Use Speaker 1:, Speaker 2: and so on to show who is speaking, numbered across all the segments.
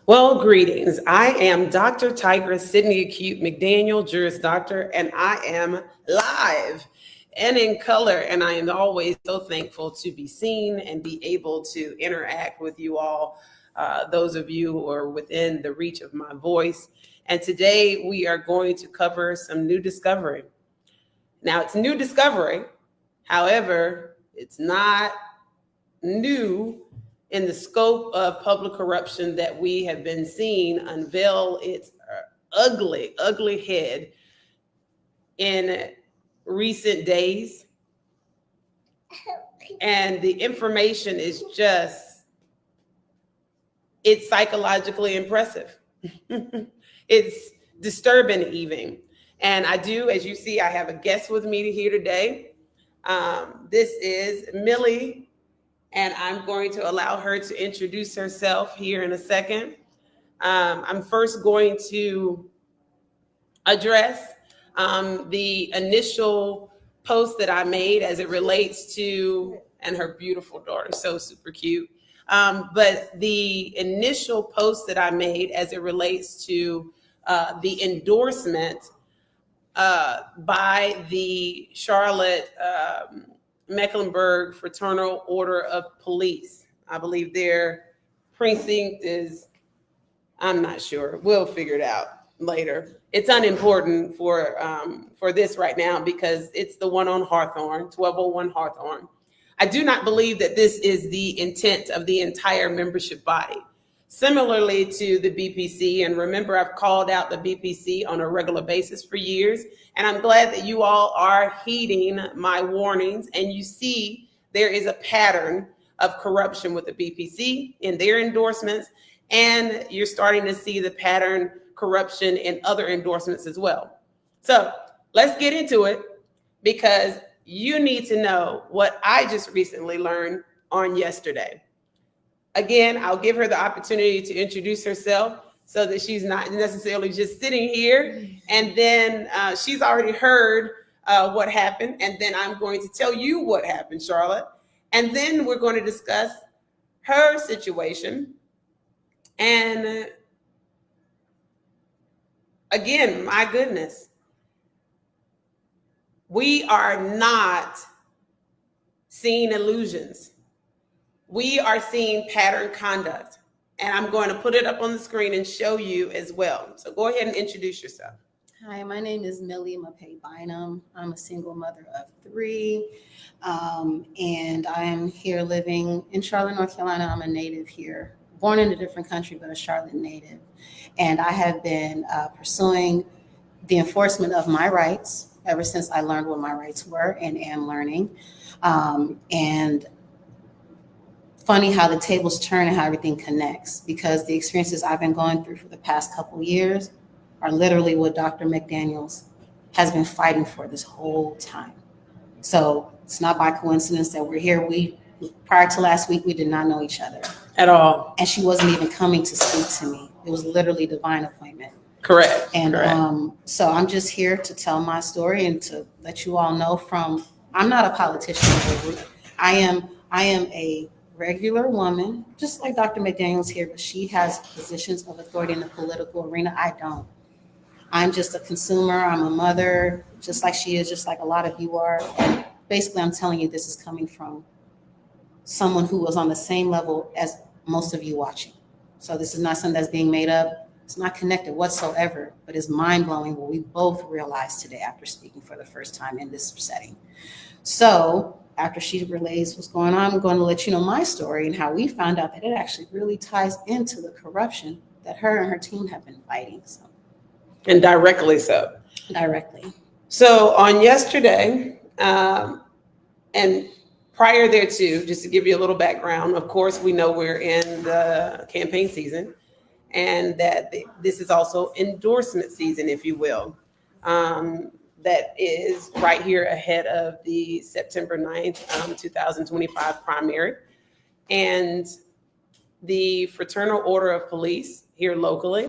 Speaker 1: Well, greetings. I am Dr. Tigress Sydney Acute McDaniel, Juris Doctor, and I am live and in color. And I am always so thankful to be seen and be able to interact with you all, those of you who are within the reach of my voice. And today we are going to cover some new discovery. Now, it's new discovery. However, it's not new in the scope of public corruption that we have been seeing unveil its ugly head in recent days. And the information is it's psychologically impressive. It's disturbing even. And I do, as you see, I have a guest with me here today. This is Millie, and I'm going to allow her to introduce herself here in a second. I'm first going to address the initial post that I made as it relates to, and her beautiful daughter, so super cute. But the initial post that I made as it relates to the endorsement by the Charlotte Mecklenburg Fraternal Order of Police. I believe their precinct is, I'm not sure. We'll figure it out later. It's unimportant for this right now because it's the one on Hawthorne, 1201 Hawthorne. I do not believe that this is the intent of the entire membership body. Similarly to the BPC, and remember, I've called out the BPC on a regular basis for years, and I'm glad that you all are heeding my warnings, and you see there is a pattern of corruption with the BPC in their endorsements, and you're starting to see the pattern corruption in other endorsements as well. So let's get into it, because you need to know what I just recently learned on yesterday. Again, I'll give her the opportunity to introduce herself so that she's not necessarily just sitting here. And then she's already heard what happened. And then I'm going to tell you what happened, Charlotte. And then we're going to discuss her situation. And again, my goodness, we are not seeing illusions. We are seeing pattern conduct, and I'm going to put it up on the screen and show you as well. So go ahead and introduce yourself.
Speaker 2: Hi, my name is Millie Mapay Bynum. I'm a single mother of 3, and I am here living in Charlotte, North Carolina. I'm a native here, born in a different country, but a Charlotte native. And I have been pursuing the enforcement of my rights ever since I learned what my rights were and am learning. And funny how the tables turn and how everything connects, because the experiences I've been going through for the past couple years are literally what Dr. McDaniels has been fighting for this whole time. So it's not by coincidence that we're here. Prior to last week, we did not know each other
Speaker 1: at all.
Speaker 2: And she wasn't even coming to speak to me. It was literally divine appointment.
Speaker 1: Correct.
Speaker 2: And
Speaker 1: correct.
Speaker 2: So I'm just here to tell my story and to let you all know I'm not a politician. I am a regular woman, just like Dr. McDaniel's here, but she has positions of authority in the political arena. I don't. I'm just a consumer. I'm a mother, just like she is, just like a lot of you are. And basically, I'm telling you, this is coming from someone who was on the same level as most of you watching. So this is not something that's being made up. It's not connected whatsoever, but it's mind-blowing what we both realized today after speaking for the first time in this setting. So after she relays what's going on, I'm going to let you know my story and how we found out that it actually really ties into the corruption that her and her team have been fighting. So.
Speaker 1: And directly so.
Speaker 2: Directly.
Speaker 1: So on yesterday, and prior thereto, just to give you a little background, of course, we know we're in the campaign season, and that this is also endorsement season, if you will. That is right here ahead of the September 9th, 2025 primary. And the Fraternal Order of Police here locally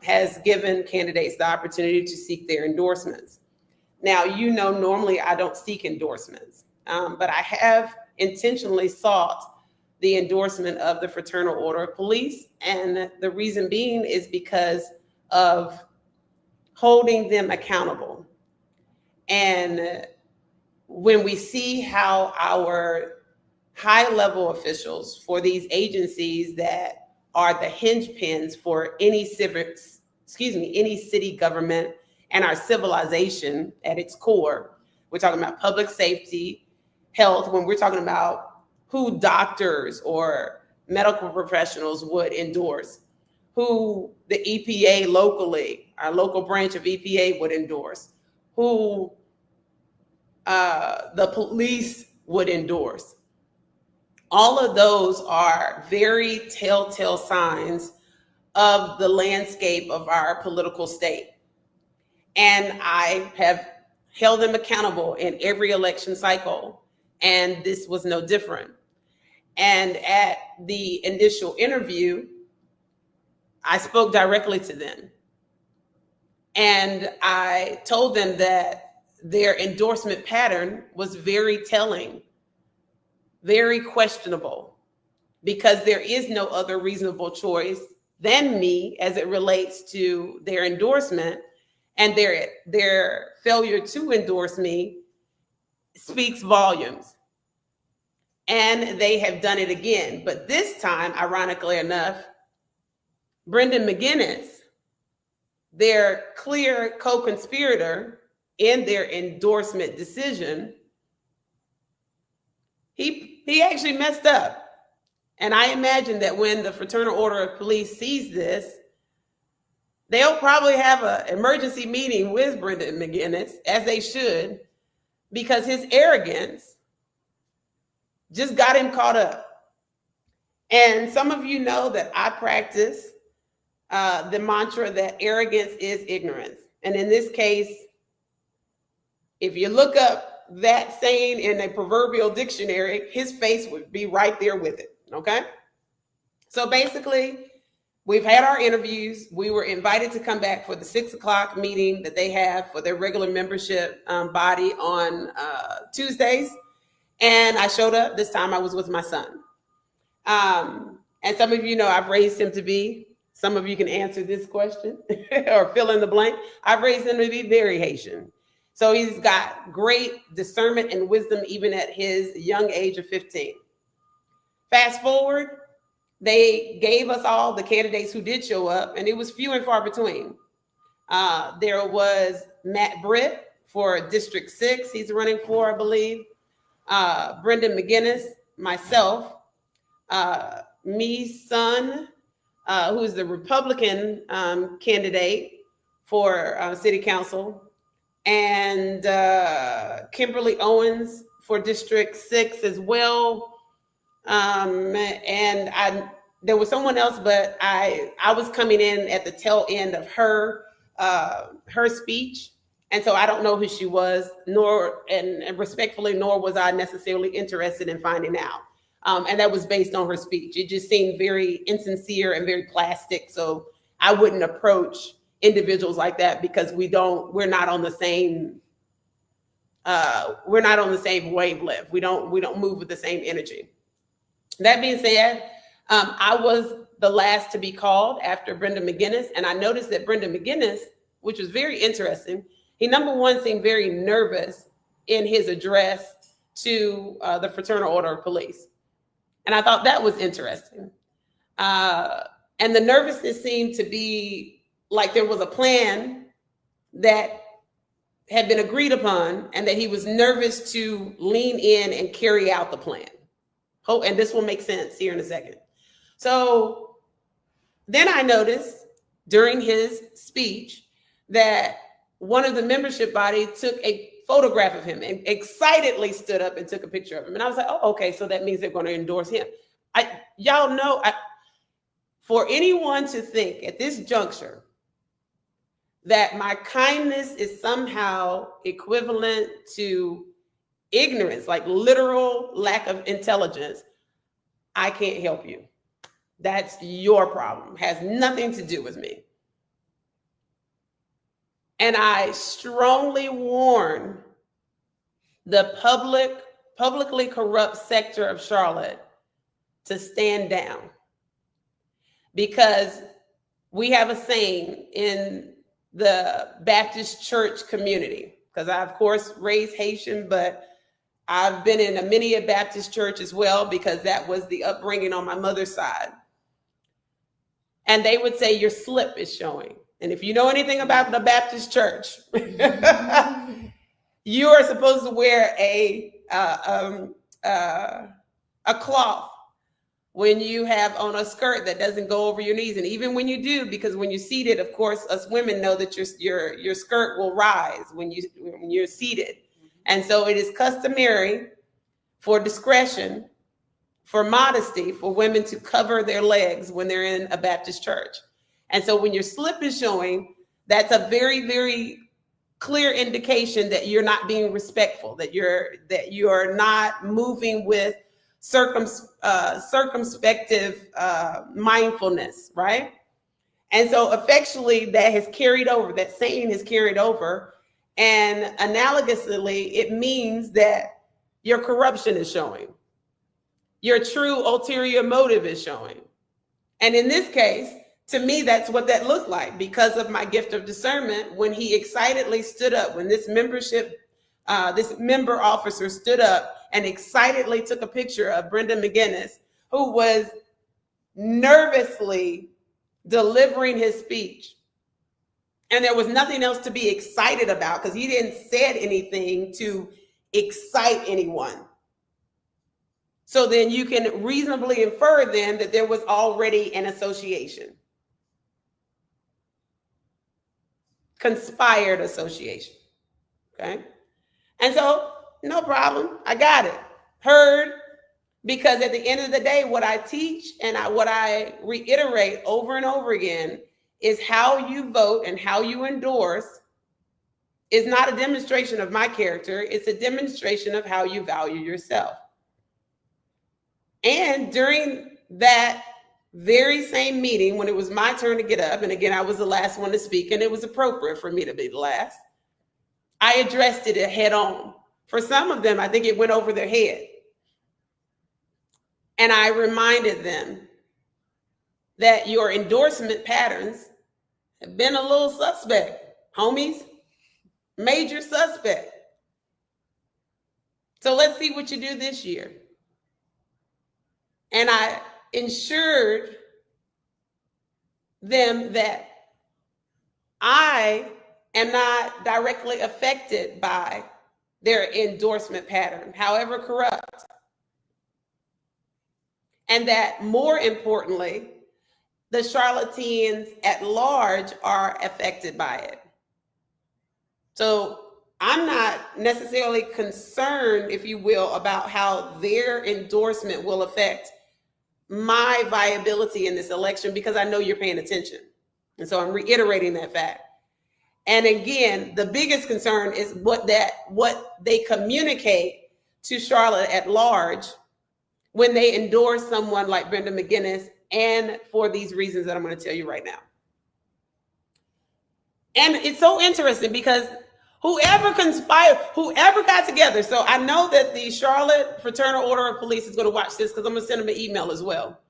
Speaker 1: has given candidates the opportunity to seek their endorsements. Now, normally I don't seek endorsements, but I have intentionally sought the endorsement of the Fraternal Order of Police. And the reason being is because of holding them accountable. And when we see how our high-level officials for these agencies that are the hinge pins for any any city government and our civilization at its core, we're talking about public safety, health, when we're talking about who doctors or medical professionals would endorse, who the EPA locally, our local branch of EPA would endorse, who the police would endorse. All of those are very telltale signs of the landscape of our political state. And I have held them accountable in every election cycle, and this was no different. And at the initial interview, I spoke directly to them. And I told them that their endorsement pattern was very telling, very questionable, because there is no other reasonable choice than me as it relates to their endorsement, and their failure to endorse me speaks volumes. And they have done it again. But this time, ironically enough, Brendan McGinnis, their clear co-conspirator in their endorsement decision, he actually messed up. And I imagine that when the Fraternal Order of Police sees this, they'll probably have an emergency meeting with Brendan McGinnis, as they should, because his arrogance just got him caught up. And some of you know that I practice the mantra that arrogance is ignorance. And in this case, if you look up that saying in a proverbial dictionary, his face would be right there with it, okay? So basically, we've had our interviews. We were invited to come back for the 6 o'clock meeting that they have for their regular membership body on Tuesdays. And I showed up. This time I was with my son. And some of you know I've raised him to be, some of you can answer this question or fill in the blank. I've raised him to be very Haitian. So he's got great discernment and wisdom even at his young age of 15. Fast forward, they gave us all the candidates who did show up, and it was few and far between. There was Matt Britt for District 6. He's running for, I believe. Brendan McGinnis, myself, me, son, who is the Republican candidate for city council, and Kimberly Owens for District 6 as well. And there was someone else, but I was coming in at the tail end of her speech. And so I don't know who she was, and respectfully, nor was I necessarily interested in finding out. And that was based on her speech. It just seemed very insincere and very plastic. So I wouldn't approach individuals like that because we're not on the same wavelength. We don't move with the same energy. That being said, I was the last to be called after Brendan McGinnis, and I noticed that Brendan McGinnis, which was very interesting, he number one seemed very nervous in his address to the Fraternal Order of Police. And I thought that was interesting. And the nervousness seemed to be like there was a plan that had been agreed upon and that he was nervous to lean in and carry out the plan. Oh, and this will make sense here in a second. So then I noticed during his speech that one of the membership body took a photograph of him and excitedly stood up and took a picture of him. And I was like, oh, okay, so that means they're going to endorse him. Y'all know, for anyone to think at this juncture that my kindness is somehow equivalent to ignorance, like literal lack of intelligence, I can't help you. That's your problem. Has nothing to do with me. And I strongly warn the publicly corrupt sector of Charlotte to stand down, because we have a saying in the Baptist church community, because I, of course, raised Haitian, but I've been in many a Baptist church as well, because that was the upbringing on my mother's side. And they would say your slip is showing. And if you know anything about the Baptist church, you are supposed to wear a cloth when you have on a skirt that doesn't go over your knees. And even when you do, because when you're seated, of course, us women know that your skirt will rise when you're seated. And so it is customary for discretion, for modesty, for women to cover their legs when they're in a Baptist church. And so when your slip is showing, that's a very, very clear indication that you're not being respectful, that you're not moving with circumspective mindfulness, right? And so effectually that has carried over, that saying has carried over. And analogously, it means that your corruption is showing. Your true ulterior motive is showing. And in this case, to me, that's what that looked like, because of my gift of discernment. When he excitedly stood up, when this member officer stood up and excitedly took a picture of Brenda McGinnis, who was nervously delivering his speech. And there was nothing else to be excited about, because he didn't said anything to excite anyone. So then you can reasonably infer then that there was already an association. Conspired association. Okay. And so no problem. I got it. Heard. Because at the end of the day, what I teach and what I reiterate over and over again is how you vote and how you endorse is not a demonstration of my character. It's a demonstration of how you value yourself. And during that very same meeting, when it was my turn to get up, and again, I was the last one to speak, and it was appropriate for me to be the last, I addressed it head on. For some of them, I think it went over their head. And I reminded them that your endorsement patterns have been a little suspect, homies, major suspect. So let's see what you do this year. And I ensured them that I am not directly affected by their endorsement pattern, however corrupt. And that more importantly, the charlatans at large are affected by it. So I'm not necessarily concerned, if you will, about how their endorsement will affect my viability in this election, because I know you're paying attention. And so I'm reiterating that fact. And again, the biggest concern is what they communicate to Charlotte at large when they endorse someone like Brenda McGinnis, and for these reasons that I'm going to tell you right now. And it's so interesting because whoever conspired, whoever got together. So I know that the Charlotte Fraternal Order of Police is going to watch this, because I'm going to send them an email as well.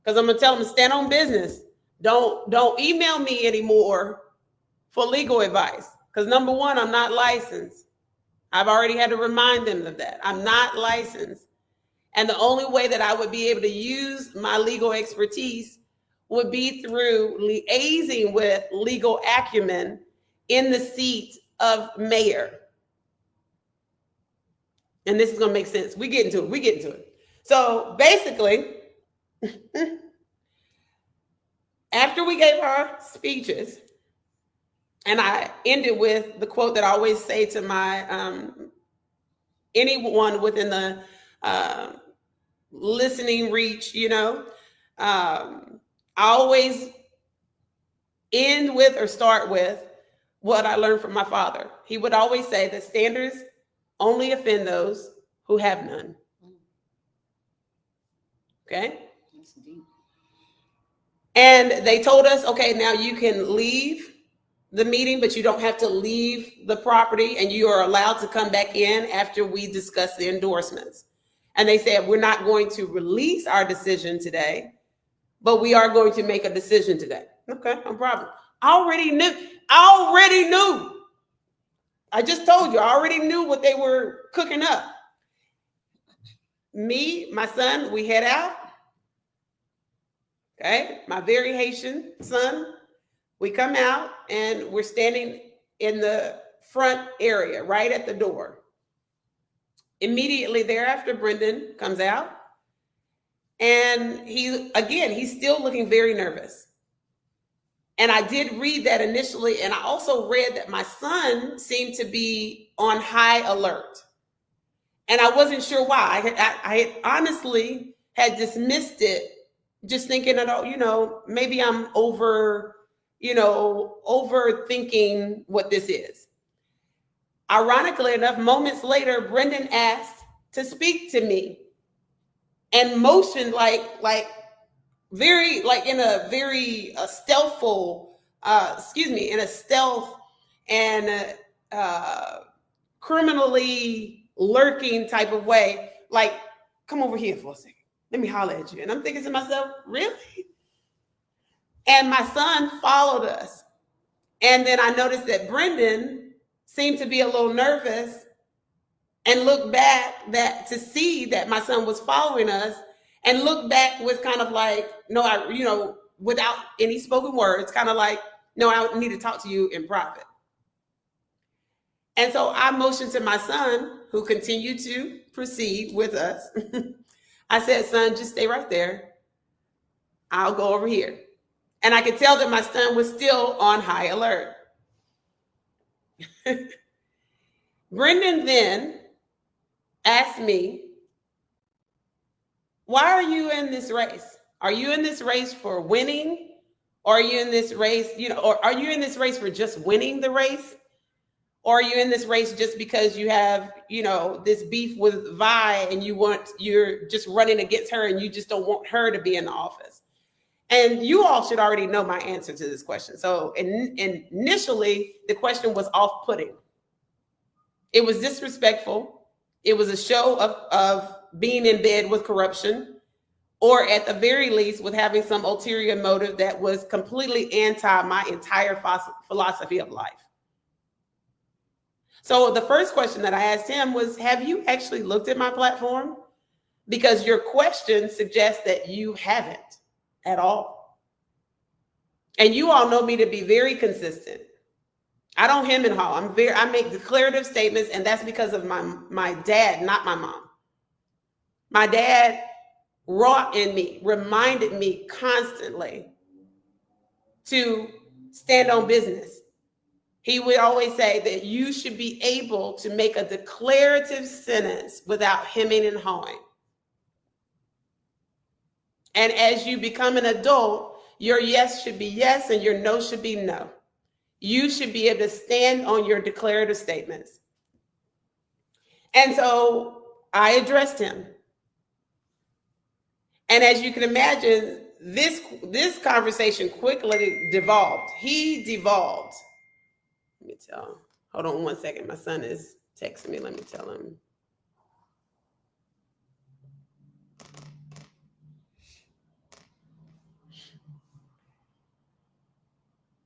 Speaker 1: Because I'm going to tell them to stand on business. Don't email me anymore for legal advice. Because number one, I'm not licensed. I've already had to remind them of that. I'm not licensed. And the only way that I would be able to use my legal expertise would be through liaising with legal acumen in the seat of mayor. And this is going to make sense. We get into it. So basically, after we gave our speeches, and I ended with the quote that I always say to my anyone within the listening reach, I always end with or start with what I learned from my father. He would always say that standards only offend those who have none. Okay? And they told us, okay, now you can leave the meeting, but you don't have to leave the property, and you are allowed to come back in after we discuss the endorsements. And they said, we're not going to release our decision today, but we are going to make a decision today. Okay, no problem. I already knew. I just told you, I already knew what they were cooking up. Me, my son, we head out. Okay, my very Haitian son, we come out and we're standing in the front area, right at the door. Immediately thereafter, Brendan comes out, and he's still looking very nervous. And I did read that initially, and I also read that my son seemed to be on high alert. And I wasn't sure why. I honestly had dismissed it, just thinking that, maybe I'm overthinking what this is. Ironically enough, moments later, Brendan asked to speak to me and motioned very in a very stealthful, in a stealth and criminally lurking type of way, like, come over here for a second. Let me holler at you. And I'm thinking to myself, really? And my son followed us. And then I noticed that Brendan seemed to be a little nervous and looked back to see that my son was following us, and looked back with kind of like, no, without any spoken words, kind of like, no, I need to talk to you in private. And so I motioned to my son, who continued to proceed with us. I said, son, just stay right there. I'll go over here. And I could tell that my son was still on high alert. Brendan then asked me, why are you in this race? Are you in this race for winning? Or are you in this race, or are you in this race for just winning the race? Or are you in this race just because you have, this beef with Vi, and you're just running against her, and you just don't want her to be in the office? And you all should already know my answer to this question. So initially, the question was off-putting. It was disrespectful. It was a show of being in bed with corruption, or at the very least with having some ulterior motive that was completely anti my entire philosophy of life. So the first question that I asked him was, have you actually looked at my platform? Because your question suggests that you haven't at all. And you all know me to be very consistent. I don't hem and haw. I make declarative statements, and that's because of my dad, not my mom. My dad wrought in me, reminded me constantly to stand on business. He would always say that you should be able to make a declarative sentence without hemming and hawing. And as you become an adult, your yes should be yes and your no should be no. You should be able to stand on your declarative statements. And so I addressed him. And as you can imagine, this conversation quickly devolved. He devolved. Let me tell. Hold on one second. My son is texting me. Let me tell him.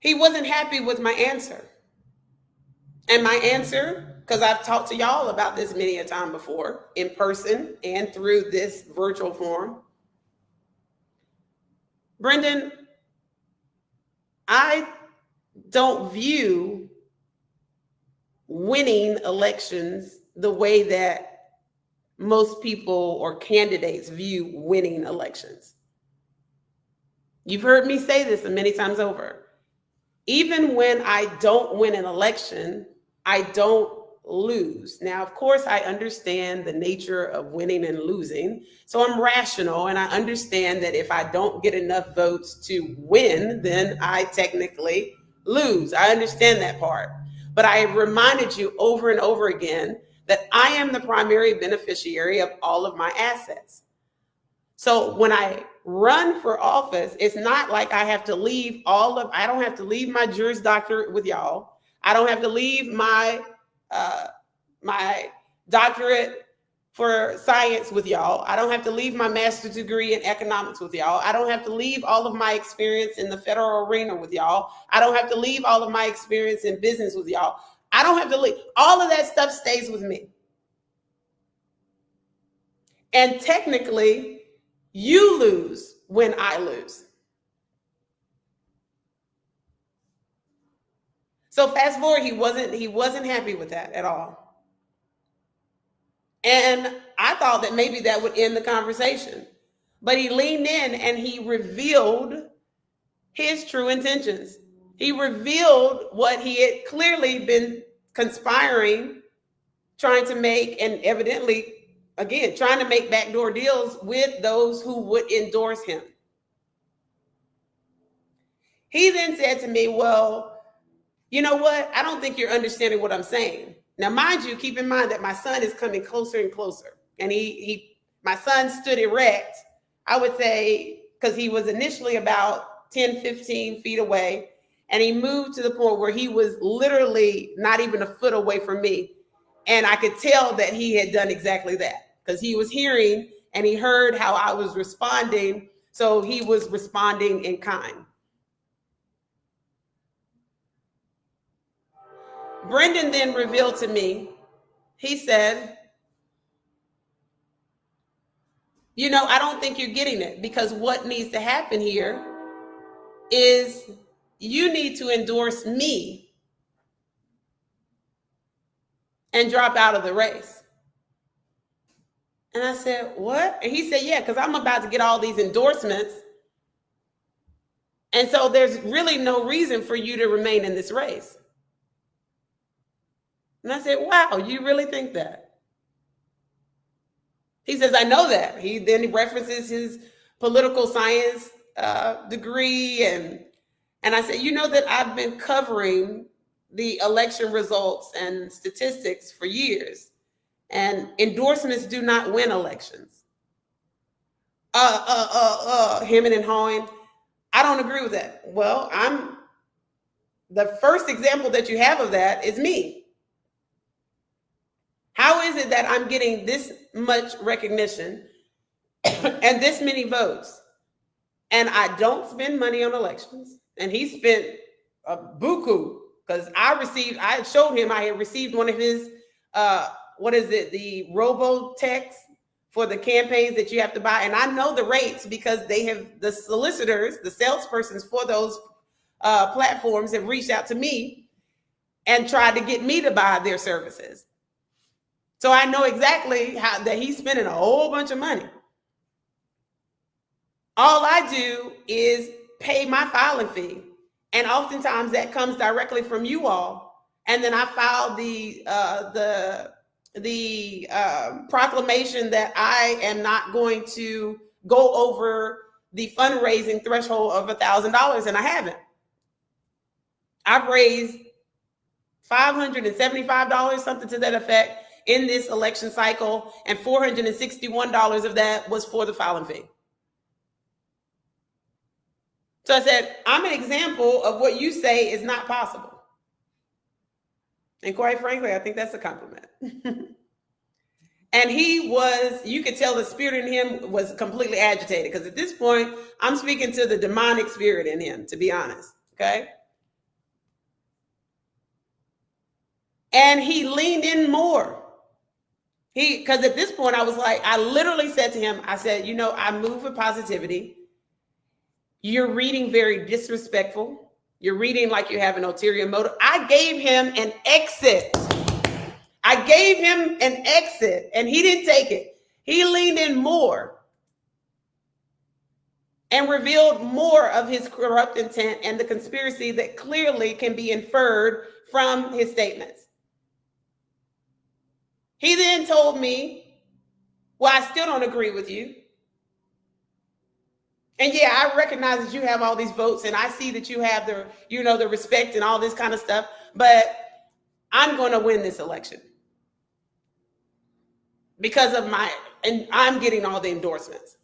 Speaker 1: He wasn't happy with my answer. And my answer, because I've talked to y'all about this many a time before, in person and through this virtual forum. Brendan, I don't view winning elections the way that most people or candidates view winning elections. You've heard me say this many times over. Even when I don't win an election, I don't lose. Now, of course, I understand the nature of winning and losing. So I'm rational, and I understand that if I don't get enough votes to win, then I technically lose. I understand that part. But I have reminded you over and over again that I am the primary beneficiary of all of my assets. So when I run for office, it's not like I have to leave I don't have to leave my Juris Doctorate with y'all. I don't have to leave my doctorate for science with y'all. I don't have to leave my master's degree in economics with y'all. I don't have to leave all of my experience in the federal arena with y'all. I don't have to leave all of my experience in business with y'all. I don't have to leave. All of that stuff stays with me. And technically, you lose when I lose. So fast forward, he wasn't happy with that at all. And I thought that maybe that would end the conversation. But he leaned in and he revealed his true intentions. He revealed what he had clearly been conspiring, trying to make, and evidently, again, trying to make backdoor deals with those who would endorse him. He then said to me, well, you know what? I don't think you're understanding what I'm saying. Now, mind you, keep in mind that my son is coming closer and closer. And my son stood erect, I would say, because he was initially about 10, 15 feet away. And he moved to the point where he was literally not even a foot away from me. And I could tell that he had done exactly that because he was hearing and he heard how I was responding. So he was responding in kind. Brendan then revealed to me, he said, you know, I don't think you're getting it because what needs to happen here is you need to endorse me and drop out of the race. And I said, what? And he said, yeah, because I'm about to get all these endorsements. And so there's really no reason for you to remain in this race. And I said, wow, you really think that? He says, I know that. He references his political science degree. And I said, you know that I've been covering the election results and statistics for years. And endorsements do not win elections. Hemming and hawing. I don't agree with that. Well, the first example that you have of that is me. How is it that I'm getting this much recognition and this many votes? And I don't spend money on elections. And he spent a buku because I showed him I had received one of his, the robo-techs for the campaigns that you have to buy. And I know the rates because they have the solicitors, the salespersons for those platforms have reached out to me and tried to get me to buy their services. So I know exactly how that he's spending a whole bunch of money. All I do is pay my filing fee. And oftentimes that comes directly from you all. And then I file the proclamation that I am not going to go over the fundraising threshold of $1,000, and I haven't. I've raised $575, something to that effect, in this election cycle, and $461 of that was for the filing fee. So I said, I'm an example of what you say is not possible. And quite frankly, I think that's a compliment. And you could tell the spirit in him was completely agitated because at this point, I'm speaking to the demonic spirit in him, to be honest, okay? And he leaned in more. Because at this point, I literally said to him, I said, you know, I move with positivity. You're reading very disrespectful. You're reading like you have an ulterior motive. I gave him an exit. And he didn't take it. He leaned in more and revealed more of his corrupt intent and the conspiracy that clearly can be inferred from his statements. He then told me, well, I still don't agree with you. And yeah, I recognize that you have all these votes and I see that you have the respect and all this kind of stuff, but I'm going to win this election because of and I'm getting all the endorsements.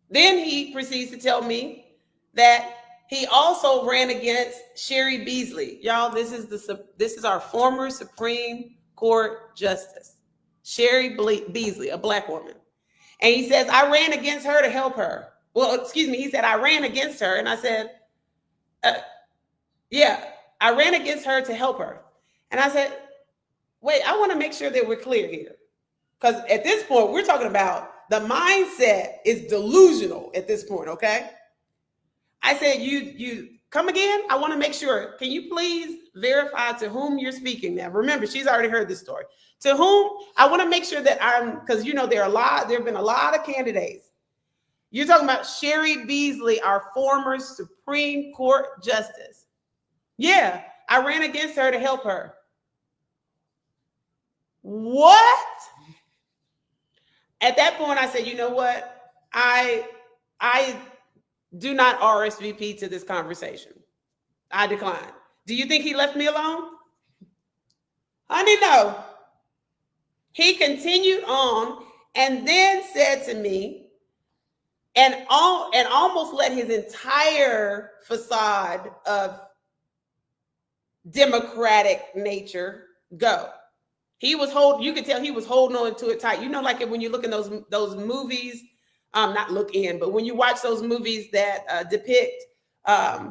Speaker 1: Then he proceeds to tell me that He also ran against Sherry Beasley. Y'all, this is our former Supreme Court Justice, Sherry Beasley, a black woman. And he says, I ran against her to help her. Well, excuse me. He said, I ran against her. And I said, yeah, I ran against her to help her. And I said, wait, I want to make sure that we're clear here. Because at this point, we're talking about the mindset is delusional at this point, okay? I said, you come again? I want to make sure. Can you please verify to whom you're speaking now? Remember, she's already heard this story. To whom? I want to make sure that because there have been a lot of candidates. You're talking about Sherry Beasley, our former Supreme Court Justice. Yeah, I ran against her to help her. What? At that point, I said, you know what? I do not RSVP to this conversation. I decline. Do you think he left me alone? Honey, no. He continued on and then said to me, and almost let his entire facade of democratic nature go. You could tell he was holding on to it tight. Like when you look in those movies, not look in, but when you watch those movies that depict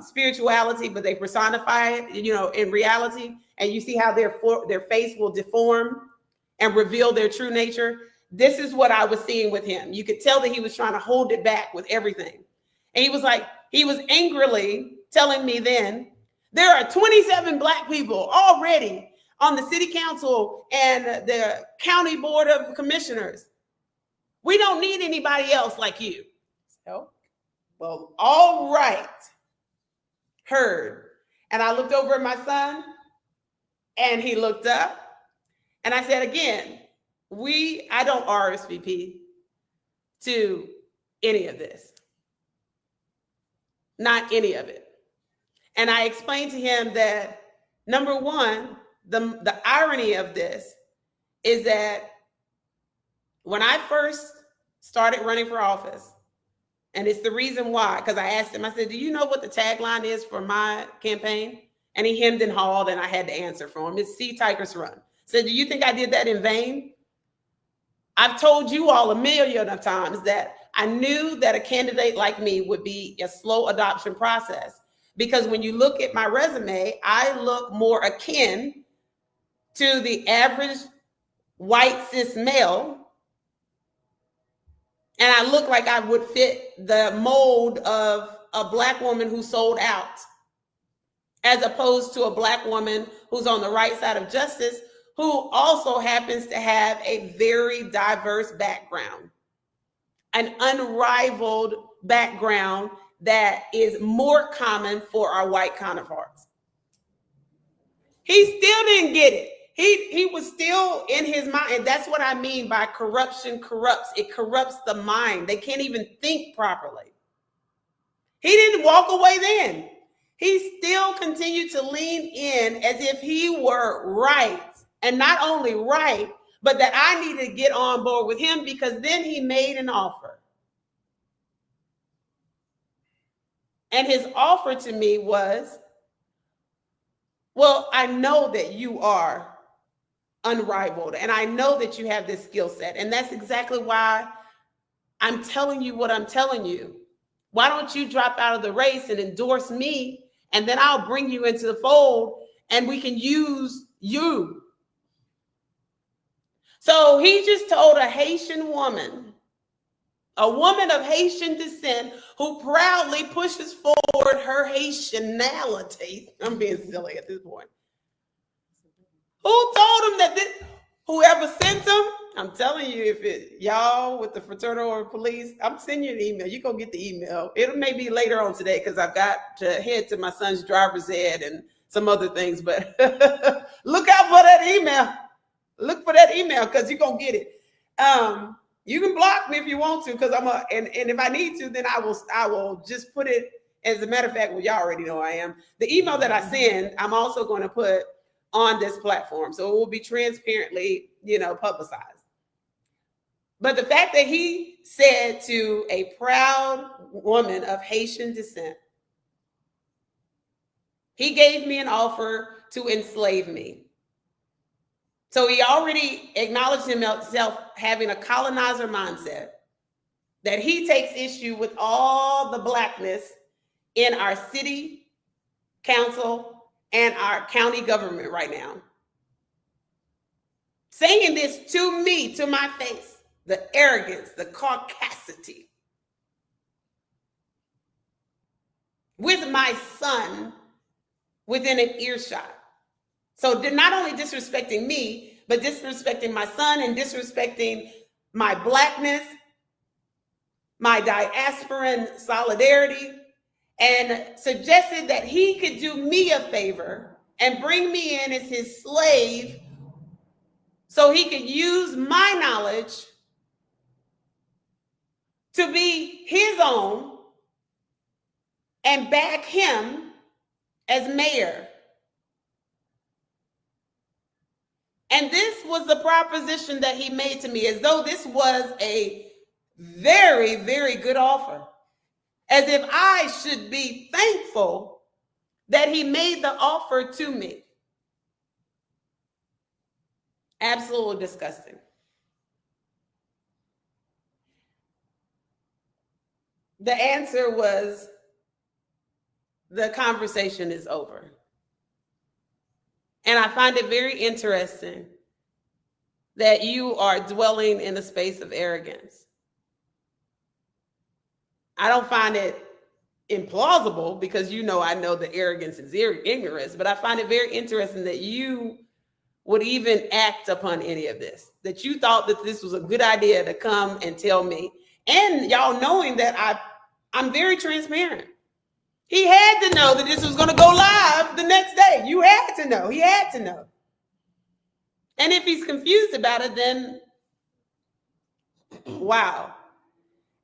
Speaker 1: spirituality, but they personify it, in reality, and you see how their face will deform and reveal their true nature. This is what I was seeing with him. You could tell that he was trying to hold it back with everything. And he was angrily telling me then, there are 27 Black people already on the city council and the county board of commissioners. We don't need anybody else like you. So, well, all right. Heard. And I looked over at my son and he looked up and I said, again, I don't RSVP to any of this. Not any of it. And I explained to him that, number one, the irony of this is that when I first started running for office, and it's the reason why, because I asked him, I said, do you know what the tagline is for my campaign? And he hemmed and hawed, and I had to answer for him. It's See Tigress Run. I said, do you think I did that in vain? I've told you all a million of times that I knew that a candidate like me would be a slow adoption process. Because when you look at my resume, I look more akin to the average white cis male. And I look like I would fit the mold of a Black woman who sold out, as opposed to a Black woman who's on the right side of justice, who also happens to have a very diverse background, an unrivaled background that is more common for our white counterparts. He still didn't get it. He was still in his mind. And that's what I mean by corruption corrupts. It corrupts the mind. They can't even think properly. He didn't walk away then. He still continued to lean in as if he were right. And not only right, but that I needed to get on board with him, because then he made an offer. And his offer to me was, well, I know that you are unrivaled, and I know that you have this skill set. And that's exactly why I'm telling you what I'm telling you. Why don't you drop out of the race and endorse me, and then I'll bring you into the fold and we can use you. So he just told a Haitian woman, a woman of Haitian descent who proudly pushes forward her Haitianality. I'm being silly at this point. Who told him that whoever sent him? I'm telling you, y'all with the fraternal or police, I'm sending you an email. You're going to get the email. It may be later on today because I've got to head to my son's driver's ed and some other things. But look out for that email. Look for that email because you're going to get it. You can block me if you want to, because and if I need to, then I will just put it. As a matter of fact, well, y'all already know I am. The email that I send, I'm also going to put on this platform. So it will be transparently, publicized. But the fact that he said to a proud woman of Haitian descent, He gave me an offer to enslave me. So he already acknowledged himself having a colonizer mindset, that he takes issue with all the blackness in our city council and our county government right now. Saying this to me, to my face, the arrogance, the caucasity, with my son within an earshot. So they're not only disrespecting me, but disrespecting my son and disrespecting my blackness, my diasporan solidarity, and suggested that he could do me a favor and bring me in as his slave so he could use my knowledge to be his own and back him as mayor. And this was the proposition that he made to me, as though this was a very, very good offer. As if I should be thankful that he made the offer to me. Absolutely disgusting. The answer was, the conversation is over. And I find it very interesting that you are dwelling in a space of arrogance. I don't find it implausible because I know the arrogance is ignorance, but I find it very interesting that you would even act upon any of this, that you thought that this was a good idea to come and tell me. And y'all knowing that I'm very transparent. He had to know that this was going to go live the next day. You had to know. He had to know. And if he's confused about it, then wow.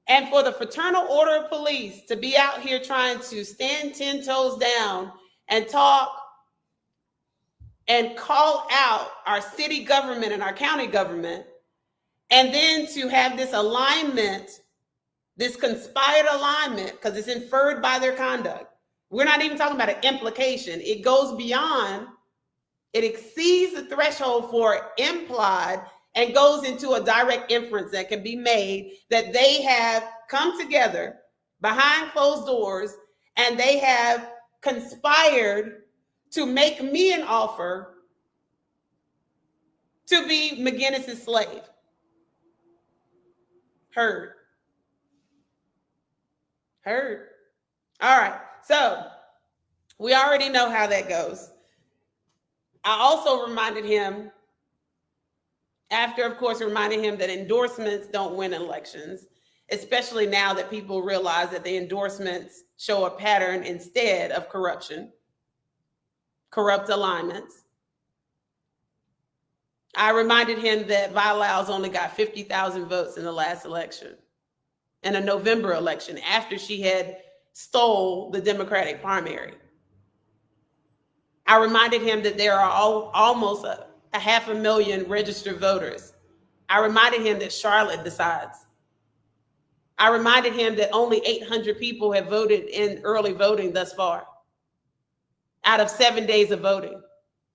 Speaker 1: And for the Fraternal Order of Police to be out here trying to stand 10 toes down and talk and call out our city government and our county government, and then to have this alignment, this conspired alignment, because it's inferred by their conduct. We're not even talking about an implication. It goes beyond, it exceeds the threshold for implied and goes into a direct inference that can be made that they have come together behind closed doors and they have conspired to make me an offer to be McGinnis's slave. Heard. All right. So we already know how that goes. I also reminded him, after, of course, reminding him that endorsements don't win elections, especially now that people realize that the endorsements show a pattern instead of corruption, corrupt alignments. I reminded him that Vilal's only got 50,000 votes in the last election, in a November election, after she had stole the Democratic primary. I reminded him that there are almost a 500,000 registered voters. I reminded him that Charlotte decides. I reminded him that only 800 people have voted in early voting thus far, out of 7 days of voting.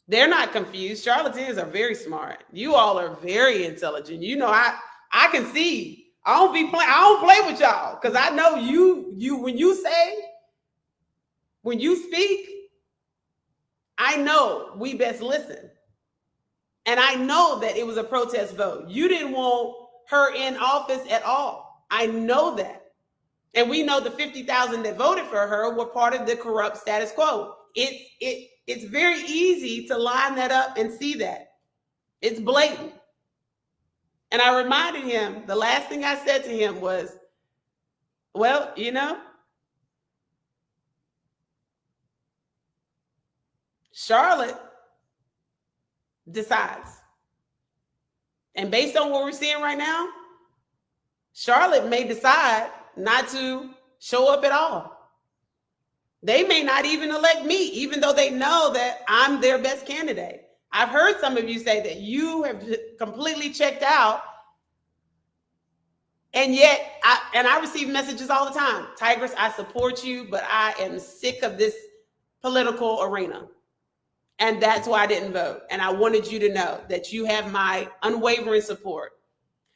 Speaker 1: They're not confused. Charlatans are very smart. You all are very intelligent. I can see. I don't play with y'all, because I know you when you speak, I know we best listen. And I know that it was a protest vote. You didn't want her in office at all. I know that. And we know the 50,000 that voted for her were part of the corrupt status quo. It's very easy to line that up and see that. It's blatant. And I reminded him, the last thing I said to him was, well, Charlotte decides. And based on what we're seeing right now, Charlotte may decide not to show up at all. They may not even elect me, even though they know that I'm their best candidate. I've heard some of you say that you have completely checked out. And yet, I receive messages all the time. Tigress, I support you, but I am sick of this political arena. And that's why I didn't vote. And I wanted you to know that you have my unwavering support.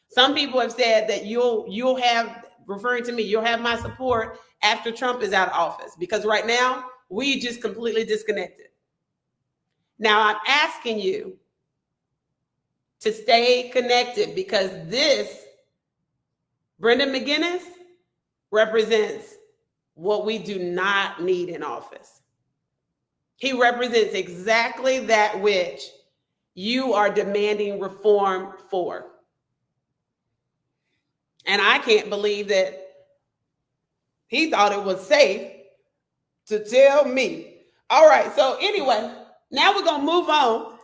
Speaker 1: Some people have said that you'll have, referring to me, you'll have my support after Trump is out of office, because right now we just completely disconnected. Now I'm asking you to stay connected, because this, Brendan McGinnis, represents what we do not need in office. He represents exactly that which you are demanding reform for. And I can't believe that he thought it was safe to tell me. All right, so anyway, now we're gonna move on,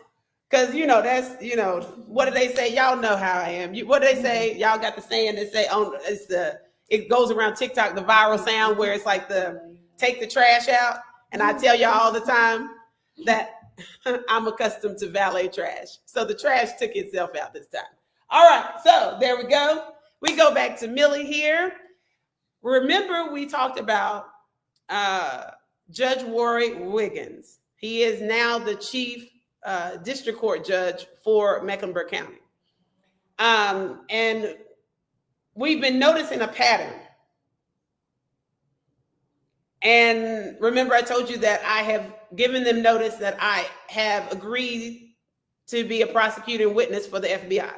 Speaker 1: because that's what do they say? Y'all know how I am. What do they say? Y'all got the saying that say it goes around TikTok, the viral sound where it's like the take the trash out. And I tell y'all all the time that I'm accustomed to valet trash. So the trash took itself out this time. All right, so there we go. We go back to Millie here. Remember, we talked about Judge Roy Wiggins. He is now the chief district court judge for Mecklenburg County. And we've been noticing a pattern. And remember, I told you that I have given them notice that I have agreed to be a prosecuting witness for the FBI.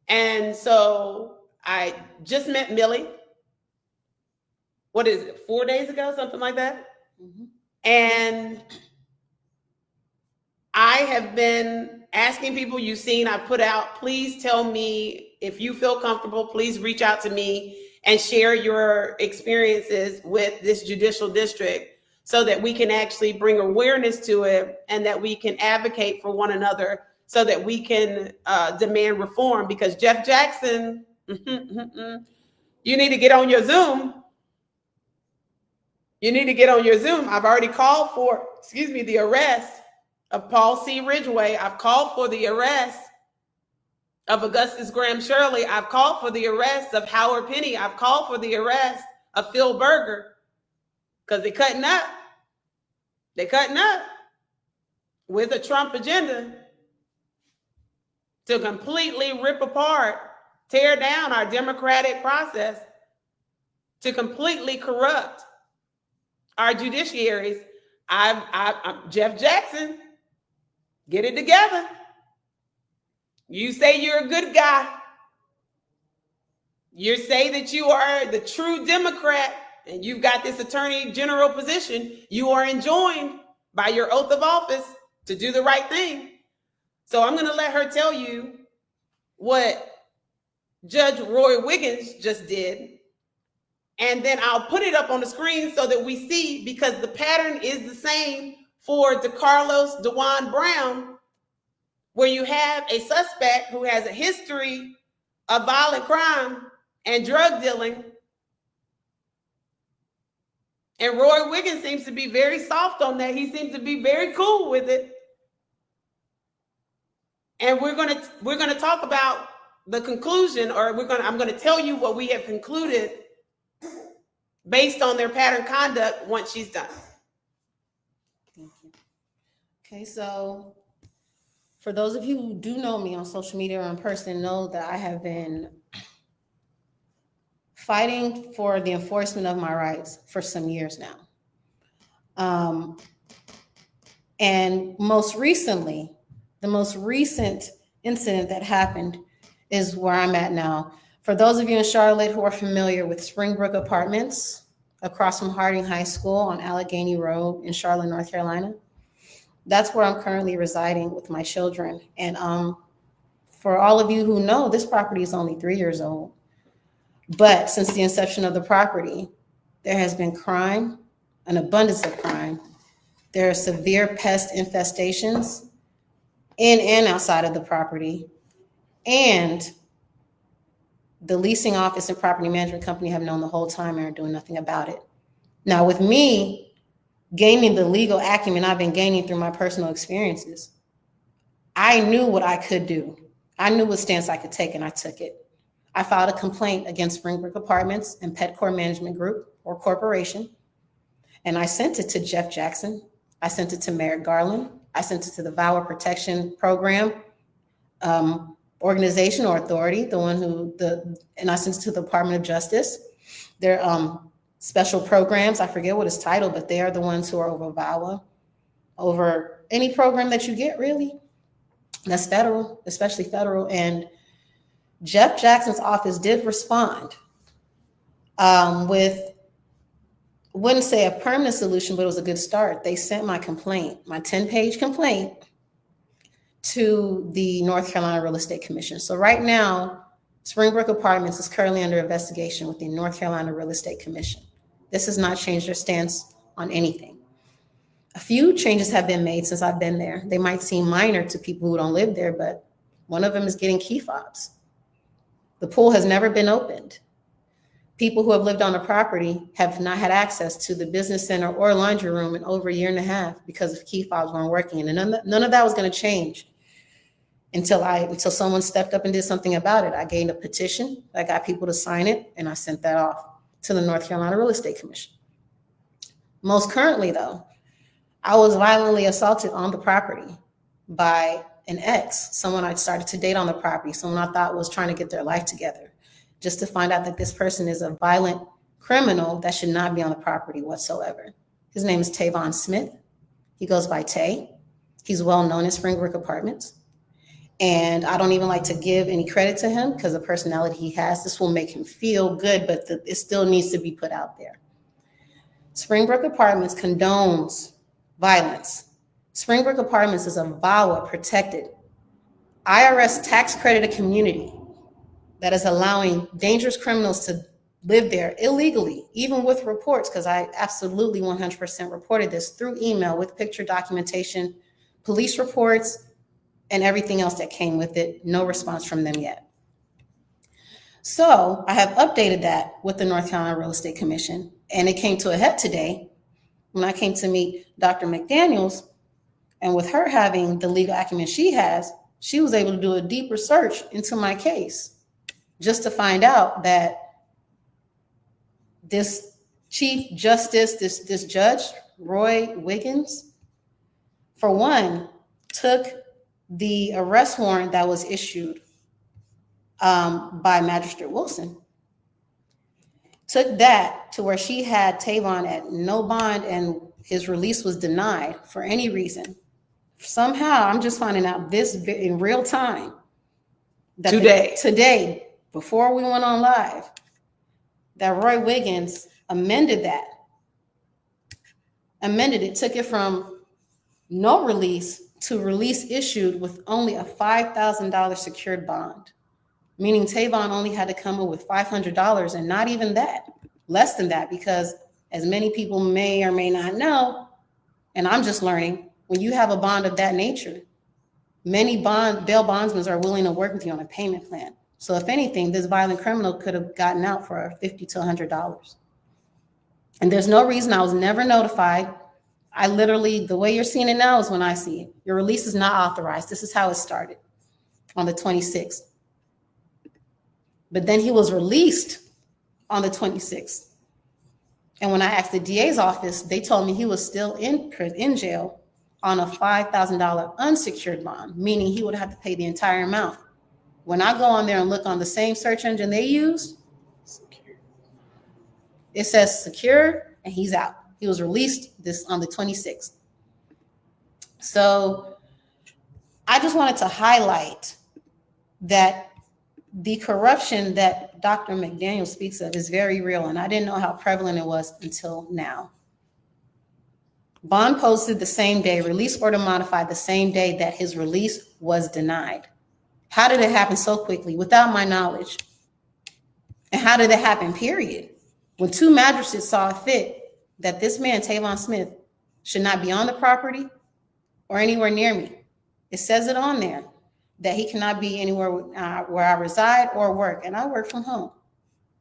Speaker 1: And so I just met Millie. What is it, 4 days ago, something like that? Mm-hmm. And I have been asking people you've seen, I've put out, please tell me if you feel comfortable, please reach out to me and share your experiences with this judicial district so that we can actually bring awareness to it and that we can advocate for one another so that we can demand reform. Because Jeff Jackson, you need to get on your Zoom. You need to get on your Zoom. I've already called for, the arrest of Paul C. Ridgway. I've called for the arrest of Augustus Graham Shirley. I've called for the arrest of Howard Penny. I've called for the arrest of Phil Berger, because they're cutting up. They're cutting up with a Trump agenda to completely rip apart, tear down our democratic process, to completely corrupt our judiciaries. I'm Jeff Jackson, get it together. You say you're a good guy. You say that you are the true Democrat and you've got this attorney general position. You are enjoined by your oath of office to do the right thing. So I'm going to let her tell you what Judge Roy Wiggins just did. And then I'll put it up on the screen so that we see, because the pattern is the same for DeCarlos DeJuan Brown, where you have a suspect who has a history of violent crime and drug dealing. And Roy Wiggins seems to be very soft on that. He seems to be very cool with it. And we're gonna talk about the conclusion, or I'm gonna tell you what we have concluded based on their pattern conduct once she's done.
Speaker 2: Thank you. Okay, so for those of you who do know me on social media or in person, know that I have been fighting for the enforcement of my rights for some years now. And most recently, the most recent incident that happened is where I'm at now. For those of you in Charlotte who are familiar with Springbrook Apartments, across from Harding High School on Allegheny Road in Charlotte, North Carolina, that's where I'm currently residing with my children. And for all of you who know, this property is only 3 years old. But since the inception of the property, there has been crime, an abundance of crime. There are severe pest infestations in and outside of the property. And the leasing office and property management company have known the whole time and are doing nothing about it. Now, with me gaining the legal acumen I've been gaining through my personal experiences, I knew what I could do. I knew what stance I could take, and I took it. I filed a complaint against Springbrook Apartments and Petcore Management Group or Corporation. And I sent it to Jeff Jackson. I sent it to Merrick Garland. I sent it to the Vower Protection Program organization or authority, and I sent it to the Department of Justice. Their special programs, I forget what it's titled, but they are the ones who are over VAWA, over any program that you get, really. That's federal, especially federal. And Jeff Jackson's office did respond with, wouldn't say a permanent solution, but it was a good start. They sent my complaint, my 10-page complaint, to the North Carolina Real Estate Commission. So right now, Springbrook Apartments is currently under investigation with the North Carolina Real Estate Commission. This has not changed their stance on anything. A few changes have been made since I've been there. They might seem minor to people who don't live there, but one of them is getting key fobs. The pool has never been opened. People who have lived on the property have not had access to the business center or laundry room in over a year and a half because of key fobs weren't working. And none of that was going to change until someone stepped up and did something about it. I gained a petition. I got people to sign it, and I sent that off to the North Carolina Real Estate Commission. Most currently, though, I was violently assaulted on the property by an ex, someone I started to date on the property, someone I thought was trying to get their life together, just to find out that this person is a violent criminal that should not be on the property whatsoever. His name is Tavon Smith. He goes by Tay. He's well known in Springbrook Apartments. And I don't even like to give any credit to him because the personality he has, this will make him feel good, but it still needs to be put out there. Springbrook Apartments condones violence. Springbrook Apartments is a VAWA protected, IRS tax credited community that is allowing dangerous criminals to live there illegally, even with reports, because I absolutely 100% reported this through email with picture documentation, police reports, and everything else that came with it. No response from them yet. So I have updated that with the North Carolina Real Estate Commission, and it came to a head today when I came to meet Dr. McDaniels, and with her having the legal acumen she has, she was able to do a deeper search into my case just to find out that this Chief Justice, this Judge, Roy Wiggins, for one, took the arrest warrant that was issued by Magistrate Wilson, took that to where she had Tavon at no bond and his release was denied for any reason. Somehow, I'm just finding out this in real time. That today, before we went on live, that Roy Wiggins amended it, took it from no release to release issued with only a $5,000 secured bond, meaning Tavon only had to come up with $500, and not even that, less than that, because as many people may or may not know, and I'm just learning, when you have a bond of that nature, many bail bondsmen are willing to work with you on a payment plan. So if anything, this violent criminal could have gotten out for $50 to $100. And there's no reason, I was never notified. I literally, the way you're seeing it now is when I see it. Your release is not authorized. This is how it started on the 26th. But then he was released on the 26th. And when I asked the DA's office, they told me he was still in jail on a $5,000 unsecured bond, meaning he would have to pay the entire amount. When I go on there and look on the same search engine they used, it says secure, and he's out. He was released on the 26th. So I just wanted to highlight that the corruption that Dr. McDaniel speaks of is very real, and I didn't know how prevalent it was until now. Bond posted the same day, release order modified the same day that his release was denied. How did it happen so quickly without my knowledge? And how did it happen, period? When two magistrates saw fit that this man, Tavon Smith, should not be on the property or anywhere near me. It says it on there that he cannot be anywhere where I reside or work, and I work from home.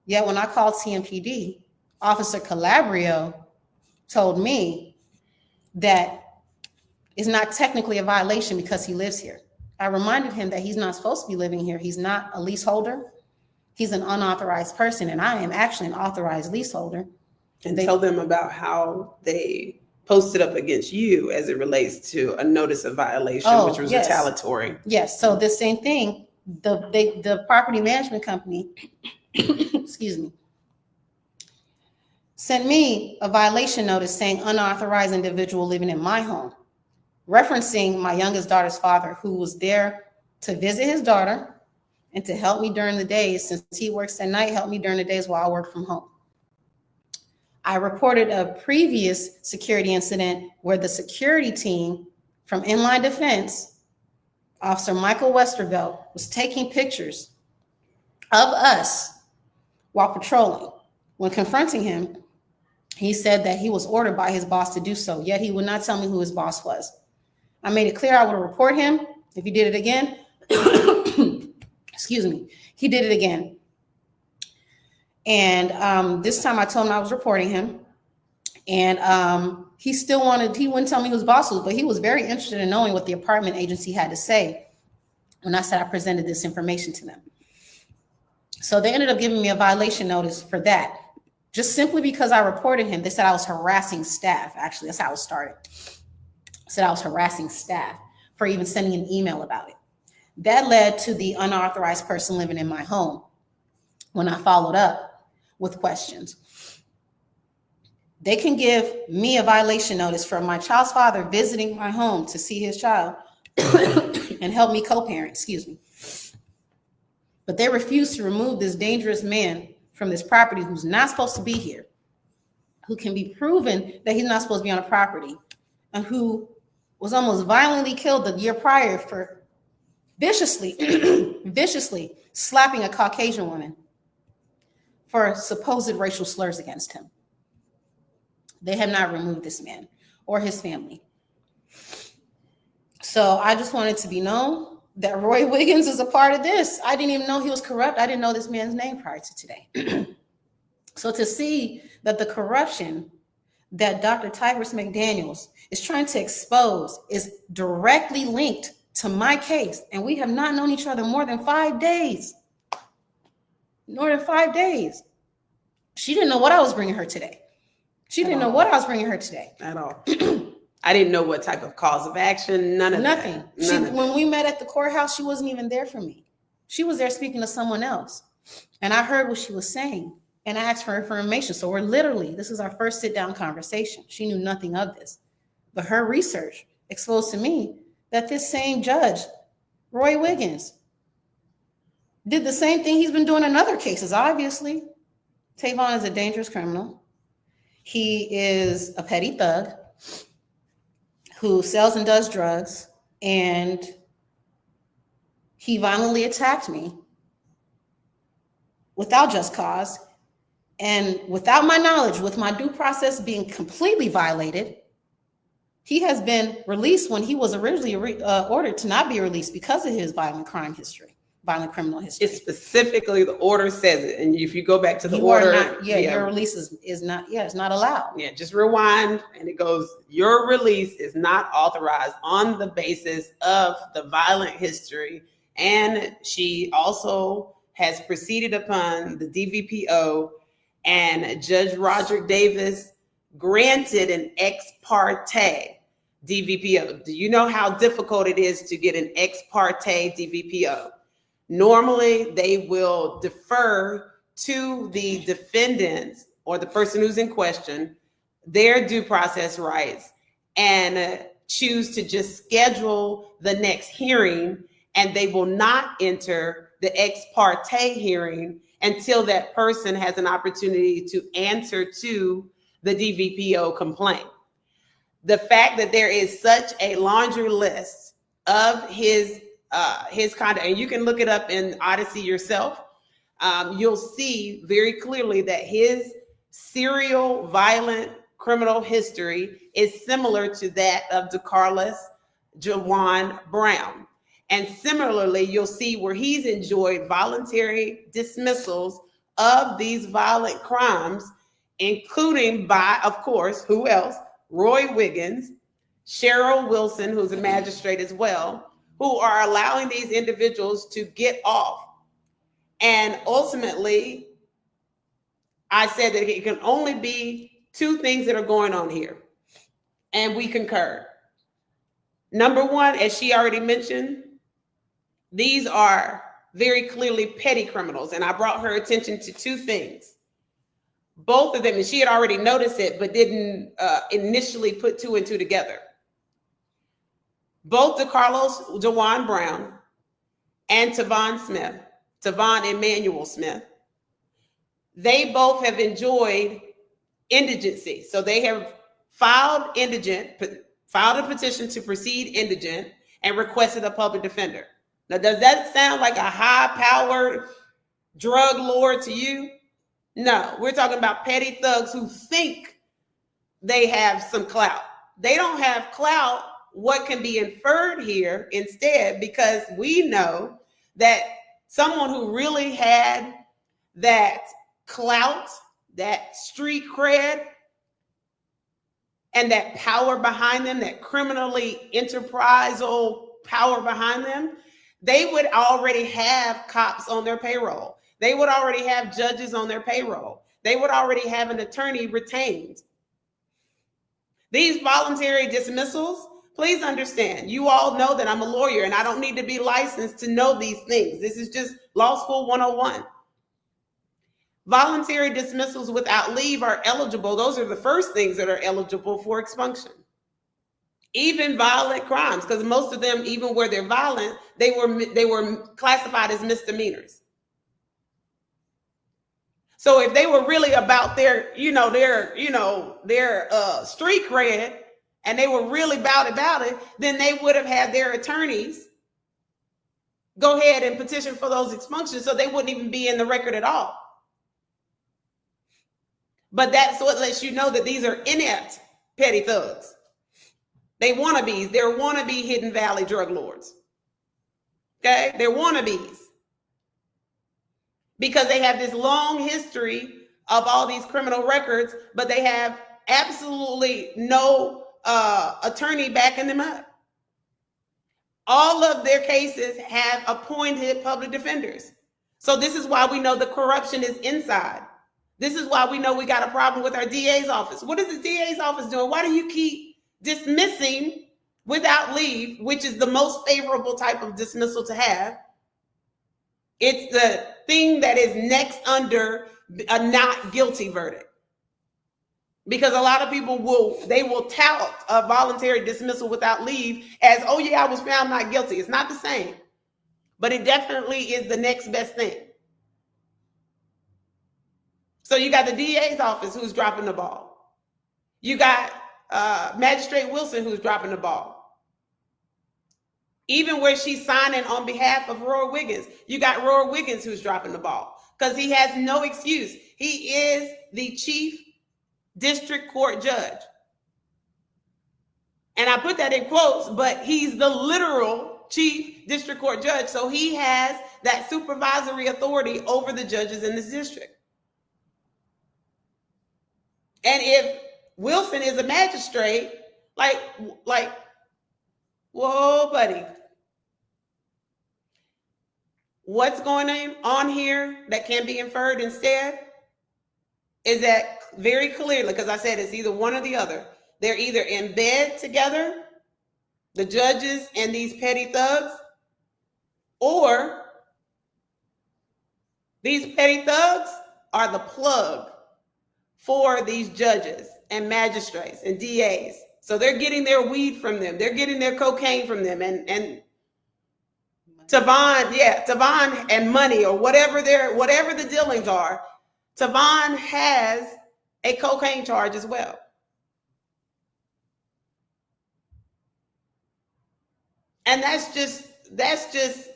Speaker 2: Yet when I called CMPD, Officer Calabrio told me that it's not technically a violation because he lives here. I reminded him that he's not supposed to be living here. He's not a leaseholder. He's an unauthorized person, and I am actually an authorized leaseholder.
Speaker 1: And tell them about how they posted up against you as it relates to a notice of violation, which was retaliatory.
Speaker 2: Yes. So the same thing, the property management company, excuse me, sent me a violation notice saying unauthorized individual living in my home, referencing my youngest daughter's father, who was there to visit his daughter and to help me during the days, since he works at night, help me during the days while I work from home. I reported a previous security incident where the security team from Inline Defense, Officer Michael Westervelt, was taking pictures of us while patrolling. When confronting him, he said that he was ordered by his boss to do so, yet he would not tell me who his boss was. I made it clear I would report him if he did it again. Excuse me. He did it again. And this time I told him I was reporting him. And he wouldn't tell me who his boss was, but he was very interested in knowing what the apartment agency had to say when I said I presented this information to them. So they ended up giving me a violation notice for that, just simply because I reported him. They said I was harassing staff. Actually, that's how it started. Said I was harassing staff for even sending an email about it. That led to the unauthorized person living in my home when I followed up with questions. They can give me a violation notice for my child's father visiting my home to see his child and help me co-parent, excuse me. But they refuse to remove this dangerous man from this property who's not supposed to be here, who can be proven that he's not supposed to be on a property, and who was almost violently killed the year prior for viciously slapping a Caucasian woman for supposed racial slurs against him. They have not removed this man or his family. So I just wanted to be known that Roy Wiggins is a part of this. I didn't even know he was corrupt. I didn't know this man's name prior to today. So to see that the corruption that Dr. Tigress McDaniels is trying to expose is directly linked to my case, and we have not known each other more than 5 days. More than 5 days. She didn't know what I was bringing her today. She didn't know what I was bringing her today.
Speaker 1: At all. I didn't know what type of cause of action, nothing.
Speaker 2: When we met at the courthouse, she wasn't even there for me. She was there speaking to someone else. And I heard what she was saying and I asked for her information. So this is our first sit down conversation. She knew nothing of this. But her research exposed to me that this same judge, Roy Wiggins, did the same thing he's been doing in other cases, obviously. Tavon is a dangerous criminal. He is a petty thug who sells and does drugs, and he violently attacked me without just cause and without my knowledge, with my due process being completely violated. He has been released when he was originally ordered to not be released because of his violent criminal history. It's
Speaker 1: specifically, the order says it. And if you go back to the order,
Speaker 2: your release is not, it's not allowed.
Speaker 1: Yeah, just rewind and it goes, your release is not authorized on the basis of the violent history. And she also has proceeded upon the DVPO, and Judge Roger Davis granted an ex parte DVPO. Do you know how difficult it is to get an ex parte DVPO? Normally, they will defer to the defendants or the person who's in question their due process rights and choose to just schedule the next hearing, and they will not enter the ex parte hearing until that person has an opportunity to answer to the DVPO complaint. The fact that there is such a laundry list of his conduct, and you can look it up in Odyssey yourself, you'll see very clearly that his serial violent criminal history is similar to that of DeCarlos Jawan Brown. And similarly, you'll see where he's enjoyed voluntary dismissals of these violent crimes, including by, of course, who else? Roy Wiggins, Cheryl Wilson, who's a magistrate as well, who are allowing these individuals to get off. And ultimately, I said that it can only be two things that are going on here, and we concur. Number one, as she already mentioned, these are very clearly petty criminals, and I brought her attention to two things. Both of them, and she had already noticed it, but didn't initially put two and two together. Both DeCarlos DeJuan Brown and Tavon Emmanuel Smith, they both have enjoyed indigency. So they have filed a petition to proceed indigent and requested a public defender. Now, does that sound like a high-powered drug lord to you? No, we're talking about petty thugs who think they have some clout. They don't have clout. What can be inferred here instead, because we know that someone who really had that clout, that street cred, and that power behind them, that criminally enterprisal power behind them, they would already have cops on their payroll. They would already have judges on their payroll. They would already have an attorney retained. These voluntary dismissals, please understand, you all know that I'm a lawyer and I don't need to be licensed to know these things. This is just law school 101. Voluntary dismissals without leave are eligible. Those are the first things that are eligible for expunction. Even violent crimes, because most of them, even where they're violent, they were classified as misdemeanors. So if they were really about their street cred, and they were really about it, then they would have had their attorneys go ahead and petition for those expunctions, so they wouldn't even be in the record at all. But that's what lets you know that these are inept petty thugs. They're wannabe Hidden Valley drug lords. Okay, they're wannabes, because they have this long history of all these criminal records, but they have absolutely no attorney backing them up. All of their cases have appointed public defenders. So this is why we know the corruption is inside. This is why we know we got a problem with our DA's office. What is the DA's office doing? Why do you keep dismissing without leave, which is the most favorable type of dismissal to have? It's the thing that is next under a not guilty verdict. Because a lot of people will tout a voluntary dismissal without leave as, oh yeah, I was found not guilty. It's not the same, but it definitely is the next best thing. So you got the DA's office who's dropping the ball. You got Magistrate Wilson who's dropping the ball. Even where she's signing on behalf of Roy Wiggins, you got Roy Wiggins who's dropping the ball because he has no excuse. He is the chief district court judge. And I put that in quotes, but he's the literal chief district court judge. So he has that supervisory authority over the judges in this district. And if Wilson is a magistrate, like, whoa, buddy. What's going on here that can be inferred instead is that very clearly, because I said it's either one or the other. They're either in bed together, the judges and these petty thugs, or these petty thugs are the plug for these judges and magistrates and DAs. So they're getting their weed from them. They're getting their cocaine from them. And Tavon and money, or whatever the dealings are, Tavon has a cocaine charge as well. And that's just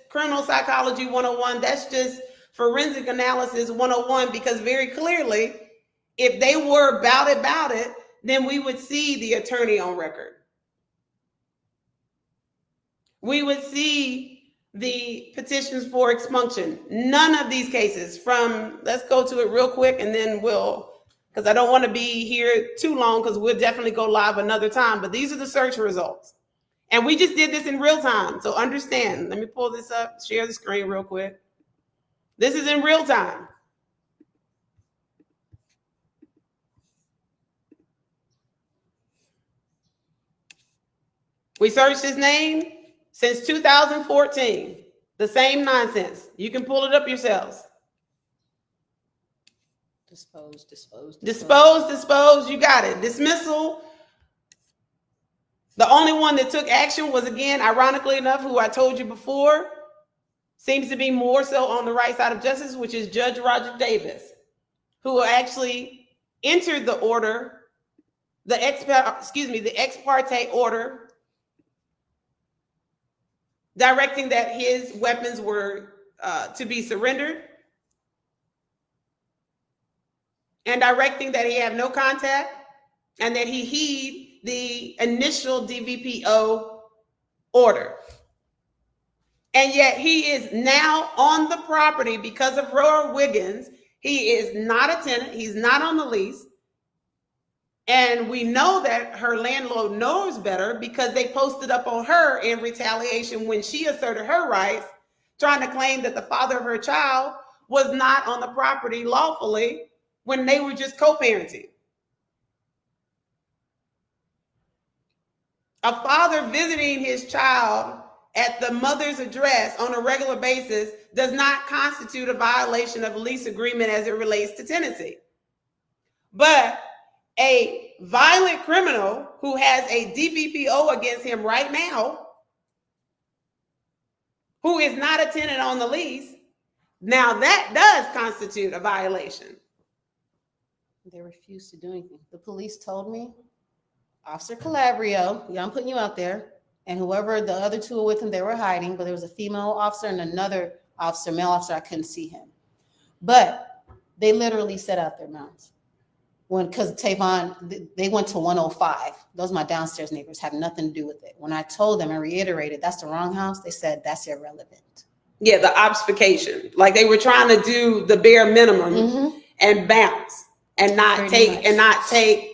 Speaker 1: criminal psychology 101. That's just forensic analysis 101, because very clearly, if they were about it, then we would see the attorney on record. We would see the petitions for expunction. None of these cases let's go to it real quick and then because I don't want to be here too long, because we'll definitely go live another time, but these are the search results. And we just did this in real time. So understand, let me pull this up, share the screen real quick. This is in real time. We searched his name since 2014. The same nonsense. You can pull it up yourselves. Dispose. You got it. Dismissal. The only one that took action was, again, ironically enough, who I told you before, seems to be more so on the right side of justice, which is Judge Roger Davis, who actually entered the order, the ex parte order, directing that his weapons were to be surrendered, and directing that he have no contact, and that he heed the initial DVPO order. And yet he is now on the property because of Roy Wiggins. He is not a tenant. He's not on the lease. And we know that her landlord knows better because they posted up on her in retaliation when she asserted her rights, trying to claim that the father of her child was not on the property lawfully when they were just co-parenting. A father visiting his child at the mother's address on a regular basis does not constitute a violation of a lease agreement as it relates to tenancy. But a violent criminal who has a DVPO against him right now, who is not a tenant on the lease, now that does constitute a violation.
Speaker 2: They refused to do anything. The police told me, Officer Calabrio, yeah, I'm putting you out there, and whoever the other two were with him, they were hiding, but there was a female officer and another officer, male officer, I couldn't see him. But they literally set out their mouths. Because Tavon, they went to 105. Those are my downstairs neighbors, have nothing to do with it. When I told them and reiterated, that's the wrong house, they said, that's irrelevant.
Speaker 1: Yeah, the obfuscation. Like they were trying to do the bare minimum and bounce and not take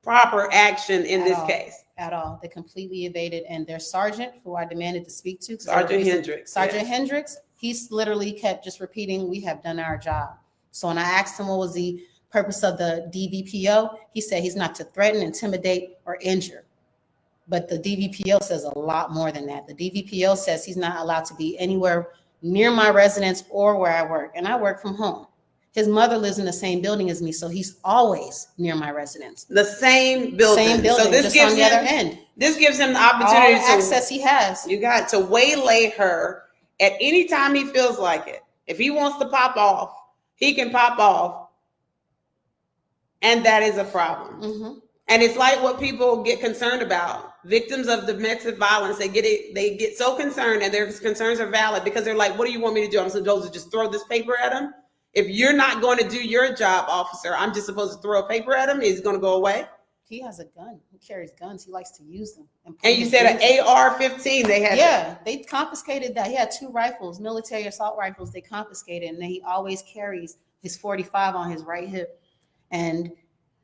Speaker 1: proper action in this case.
Speaker 2: At all. They completely evaded. And their sergeant, who I demanded to speak to,
Speaker 1: Sergeant Hendricks.
Speaker 2: Hendricks, he's literally kept just repeating, we have done our job. So when I asked him what was the purpose of the DVPO, he said he's not to threaten, intimidate, or injure. But the DVPO says a lot more than that. The DVPO says he's not allowed to be anywhere near my residence or where I work. And I work from home. His mother lives in the same building as me, so he's always near my residence.
Speaker 1: The same building.
Speaker 2: So this gives on the other end.
Speaker 1: This gives him the opportunity
Speaker 2: all the access he has.
Speaker 1: You got to waylay her at any time he feels like it. If he wants to pop off, he can pop off. And that is a problem. And it's like what people get concerned about. Victims of domestic violence, they get so concerned, and their concerns are valid because they're like, what do you want me to do? I'm supposed to just throw this paper at him? If you're not going to do your job, officer, I'm just supposed to throw a paper at him? He's going to go away?
Speaker 2: He has a gun. He carries guns. He likes to use them.
Speaker 1: And you said an AR-15 they had?
Speaker 2: Yeah, they confiscated that. He had 2 rifles, military assault rifles. They confiscated, and then he always carries his .45 on his right hip. And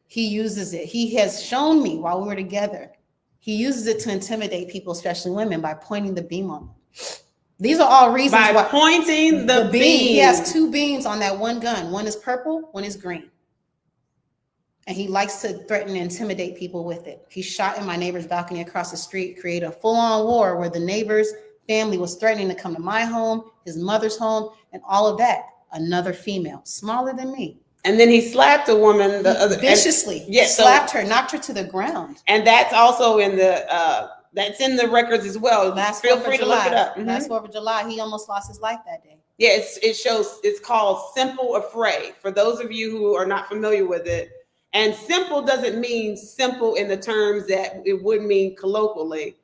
Speaker 2: he uses it. He has shown me while we were together, he uses it to intimidate people, especially women, by pointing the beam on them. These are all reasons
Speaker 1: by
Speaker 2: why.
Speaker 1: Pointing the beam.
Speaker 2: He has 2 beams on that one gun. One is purple, one is green. And he likes to threaten and intimidate people with it. He shot in my neighbor's balcony across the street, created a full-on war where the neighbor's family was threatening to come to my home, his mother's home, and all of that. Another female, smaller than me.
Speaker 1: And then he slapped a woman
Speaker 2: viciously. Slapped her, knocked her to the ground.
Speaker 1: And that's also in the that's in the records as well. Feel free to look it up.
Speaker 2: Last 4th of July, he almost lost his life that day.
Speaker 1: Yeah, it shows. It's called Simple Affray. For those of you who are not familiar with it, and simple doesn't mean simple in the terms that it would mean colloquially.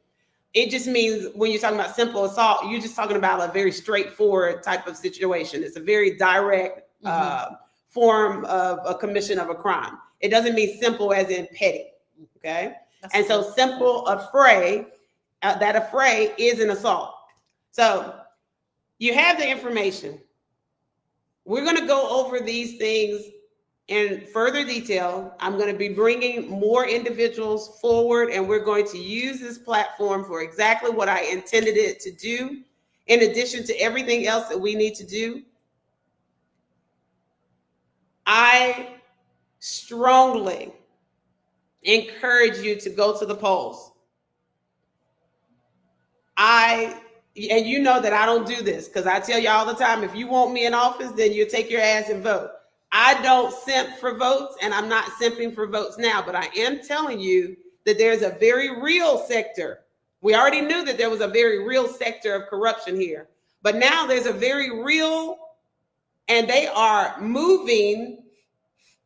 Speaker 1: It just means when you're talking about simple assault, you're just talking about a very straightforward type of situation. It's a very direct form of a commission of a crime. It doesn't mean simple as in petty, okay? And so simple affray, that affray is an assault. So you have the information. We're going to go over these things in further detail. I'm going to be bringing more individuals forward, and we're going to use this platform for exactly what I intended it to do, in addition to everything else that we need to do. I strongly encourage you to go to the polls. And you know that I don't do this because I tell you all the time, if you want me in office, then you take your ass and vote. I don't simp for votes, and I'm not simping for votes now, but I am telling you that there's a very real sector. We already knew that there was a very real sector of corruption here, but now there's a very real, and they are moving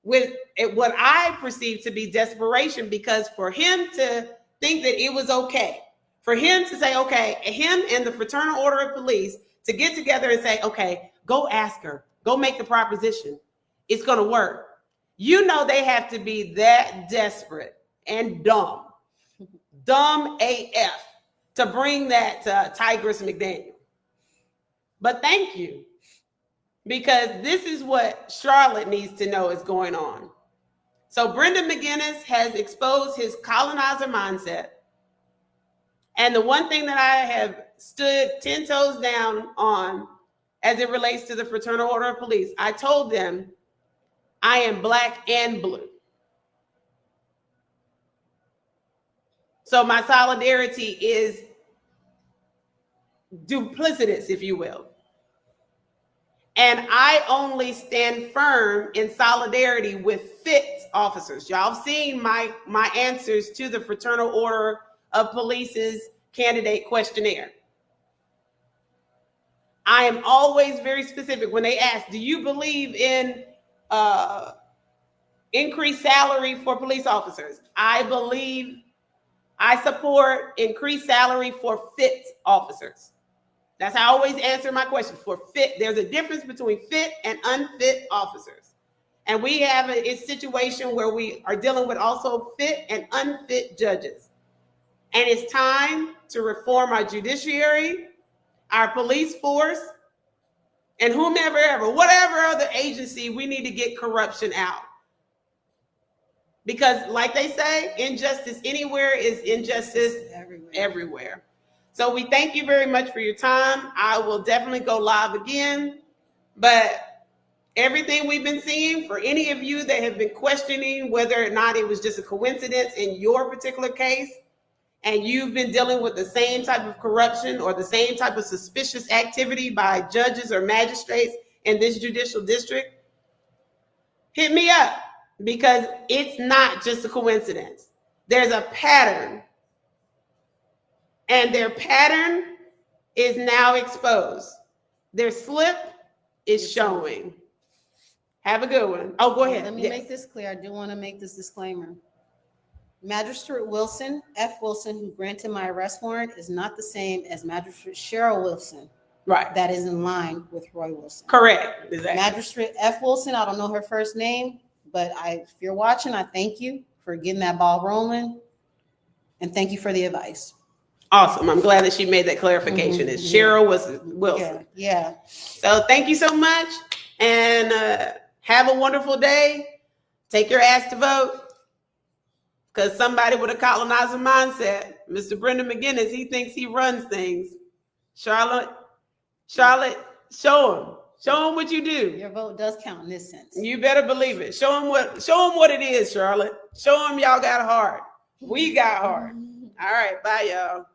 Speaker 1: with what I perceive to be desperation, because for him to think that it was okay, for him to say, okay, him and the Fraternal Order of Police to get together and say, okay, go ask her, go make the proposition. It's going to work. You know, they have to be that desperate and dumb AF to bring that to Tigress McDaniel. But thank you, because this is what Charlotte needs to know is going on. So Brenda McGinnis has exposed his colonizer mindset. And the one thing that I have stood 10 toes down on as it relates to the Fraternal Order of Police, I told them I am black and blue. So my solidarity is duplicitous, if you will. And I only stand firm in solidarity with fit officers. Y'all have seen my answers to the Fraternal Order of Police's candidate questionnaire. I am always very specific when they ask, do you believe in increased salary for police officers? I support increased salary for fit officers. That's how I always answer my question. For fit, there's a difference between fit and unfit officers. And we have a situation where we are dealing with also fit and unfit judges. And it's time to reform our judiciary, our police force, and whatever other agency, we need to get corruption out. Because like they say, injustice anywhere is injustice everywhere. So we thank you very much for your time. I will definitely go live again. But everything we've been seeing, for any of you that have been questioning whether or not it was just a coincidence in your particular case, and you've been dealing with the same type of corruption or the same type of suspicious activity by judges or magistrates in this judicial district, hit me up, because it's not just a coincidence. There's a pattern, and their pattern is now exposed. Their slip is showing. Have a good one. Oh, go ahead.
Speaker 2: Let me make this clear. I do want to make this disclaimer. Magistrate Wilson, F. Wilson, who granted my arrest warrant, is not the same as Magistrate Cheryl Wilson.
Speaker 1: Right.
Speaker 2: That is in line with Roy Wilson.
Speaker 1: Correct. Exactly.
Speaker 2: Magistrate F. Wilson, I don't know her first name, but if you're watching, I thank you for getting that ball rolling. And thank you for the advice.
Speaker 1: Awesome. I'm glad that she made that clarification. It's Cheryl Wilson.
Speaker 2: Yeah.
Speaker 1: So thank you so much. And have a wonderful day. Take your ass to vote. Because somebody with a colonizer mindset, Mr. Brendan McGinnis, he thinks he runs things. Charlotte, show him. Show him what you do.
Speaker 2: Your vote does count in this sense.
Speaker 1: You better believe it. Show him what it is, Charlotte. Show him y'all got heart. We got heart. All right. Bye, y'all.